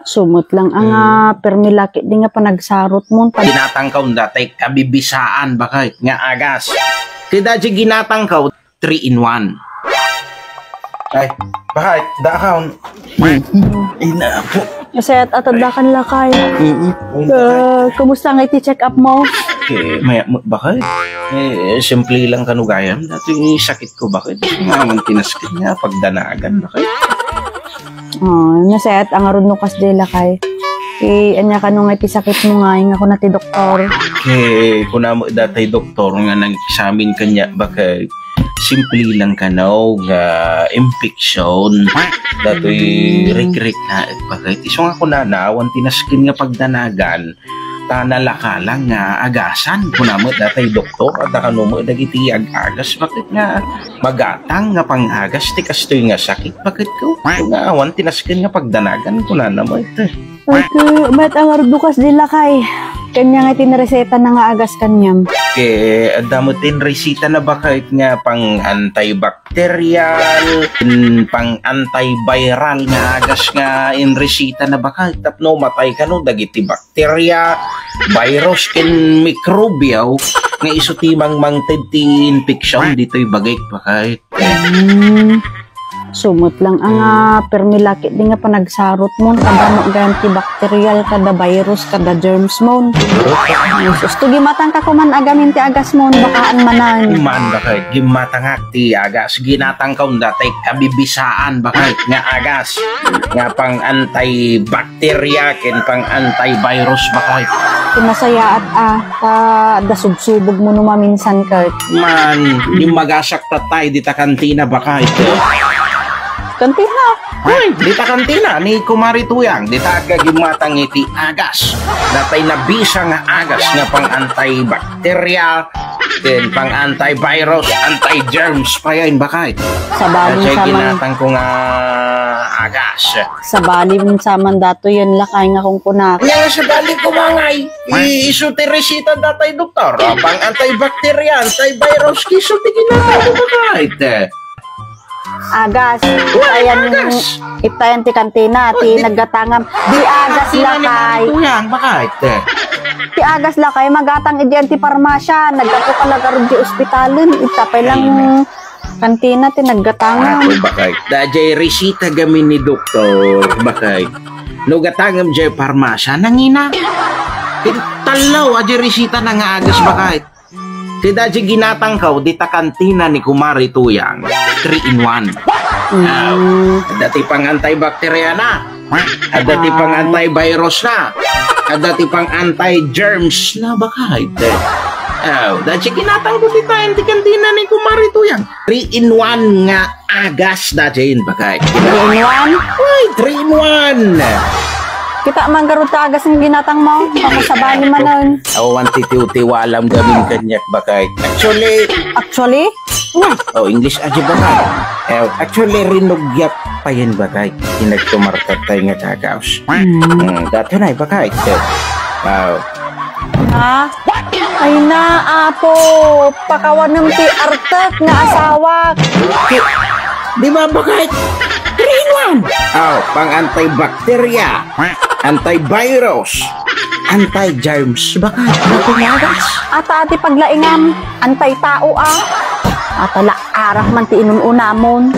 Sumot lang ang permilaki di nga panagsarot mo. Ginatangkaw dati kabibisaan bakit nga agas. Kaya di ginatangkaw 3-in-1. Ay, bakit? Daakaw. Ina po. Kasi atadakan lakay. Kumusta nga iti-check up mo? Maya mo, bakit? Simple lang kanugayan. Dati sakit ko, bakit? Ngayon tinaskin nga, pagdanagan, bakit? Nasayat ang aron nukas de lakay. Anya ka nung iti-sakit mo nga, ako na ti doktor. Kuna mo dati doktor nga nag-examine kanya, bakit? Simple lang ka nga infection. Dati rik-rik na, bakit? Isong ako na nawan tinaskin nga pagdanagan. Tanalaka lang nga agasan kuna mo datay doktor at kanu mo dagiti ag-agas bakit nga magatang nga pang-agas ti kastoy nga sakit bakit ko nga awan tinaskin nga pagdanagan kuna na mo ito. Okay, ba't ang ardukas dila kay kanya nga tinareseta na nga agas kanyam? Adamo tinresita na bakit nga pang antibacterial, pang antiviral nga agas nga inresita na bakit tapno matay ka no dagiti bakterya, virus ken microbial nga isutimang mangted ti infection dito'y bagay bakit. Sumot lang ang permilaki di nga panagsarot mo kada mo antibacterial, kada virus, kada germs mo. Gusto gimatang ka kuman agamin ti agas mo bakaan manan. Man bakit gimatangak ti agas ginatangkaw dati kabibisaan bakit nga agas nga pang antibacteria ken pang antivirus bakit. Kinasaya at dasubsubog mo no maminsan ka. Man, yung magasak tatay dita kantina bakit. Kantina. Hoy, dita kantina ni Kumari Tuyang, dita gagimatang iti agas. Datay nabisa nga agas nga pang antibacteria, then pang antivirus, anti-germs pa yan bakit. Sa bali sa ginatang ko nga agas. Sa bali sa mandato yan lakay nga kung kunak. Nga sa bali ko mangay, isuteresita datay doktor, pang antibacteria, antivirus, kiso ti ginatang ko bakit. Agas. Itayan ti kantina, ti naggatangam. Di agas lakay. Bakit? Ti agas lakay, magatang idi ti parmasya. Naggato ka lagaron di ospitalin. Itapay lang kantina, ti naggatangam. Bakit? Dajay resita gamin ni doktor. Bakit? No gatangam jay parmasya, nangina. Talaw, ajay resita na nga agas. Bakit? Kaya dahil ginatangkaw, dita kantina ni Kumari Tuyang, 3-in-1. Dati pang antibacteria na, dati pang antivirus na, dati pang anti-germs na, bakit? Dahil ginatangkaw dita yung kantina ni Kumari Tuyang, 3-in-1 nga agas dahil, bakit? 3-in-1? Uy, 3-in-1! Kita man garot agas ng ginatang mo. Ako sa bali man nun. Awan titiw-tiwalam gamin kanyak bakit. Actually? English aja bakit. Actually rinugyap pa yan bakit. Pinagtumarkat tayo nga kakaos. Dati na bakit. Ay na, apo. Pakawan ng ti artak nga asawak. Di ba bakit? 3-in-1! Pang antibacteria, antivirus, anti-germs. Bakit? Nakunyagas? Ata ati paglaingam, antay-tao Atala arah man ti inununamon.